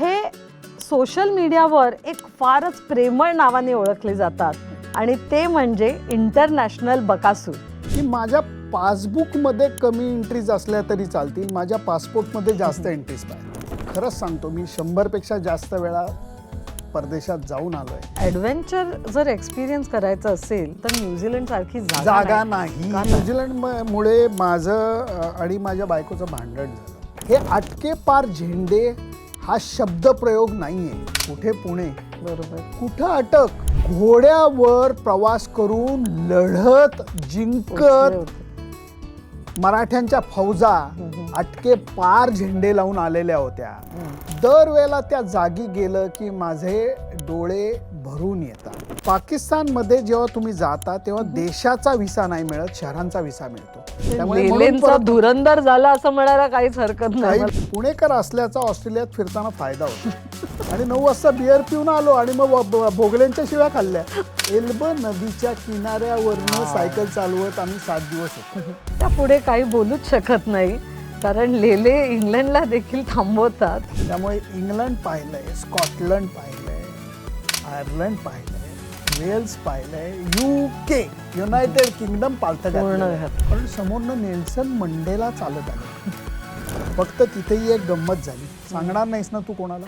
हे सोशल मीडियावर एक फारच प्रेमळ नावाने ओळखले जातात आणि ते म्हणजे इंटरनॅशनल बकासूर. की माझ्या पासबुकमध्ये कमी एंट्रीज असल्या तरी चालतील, माझ्या पासपोर्टमध्ये जास्त एंट्रीज पाहिजे. खरंच सांगतो, मी 100पेक्षा जास्त वेळा परदेशात जाऊन आलोय. ॲडव्हेंचर जर एक्सपिरियन्स करायचं असेल तर न्यूझीलंड सारखी जागा नाही. न्यूझीलंडमुळे माझं आणि माझ्या बायकोचं भांडण झालं. हे अटके पार झेंडे हा शब्द प्रयोग नाहीये. कुठे पुणे, बरोबर, कुठं अटक. घोड्यावर प्रवास करून लढत जिंकत मराठ्यांच्या फौजा अटके पार झेंडे लावून आलेल्या होत्या. दरवेळेला त्या जागी गेलं की माझे डोळे भरून येतात. पाकिस्तानमध्ये जेव्हा तुम्ही जाता तेव्हा देशाचा व्हिसा नाही मिळत, शहरांचा व्हिसा मिळतो. लेलेंचा धुरंदर झाला असं म्हणायला काहीच हरकत नाही. पुणेकर असल्याचा ऑस्ट्रेलियात फिरताना फायदा होता. आणि 9 वाजता बिअर पिऊन आलो आणि मग भोगल्यांच्या शिव्या खाल्ल्या. एल्ब नदीच्या किनाऱ्यावरनं सायकल चालवत आम्ही 7 दिवस होतो. त्या पुढे काही बोलूच शकत नाही कारण लेले इंग्लंडला देखील थांबवतात. त्यामुळे इंग्लंड पाहिलंय, स्कॉटलंड पाहिलंय, आयर्लंड पाहिलंय, वेल्स पाहिलंय, UK युनायटेड किंगडम पालथं. पण समोरनं नेल्सन मंडेला चालत आले. फक्त तिथेही एक गंमत झाली. सांगणार नाहीस ना तू कोणाला?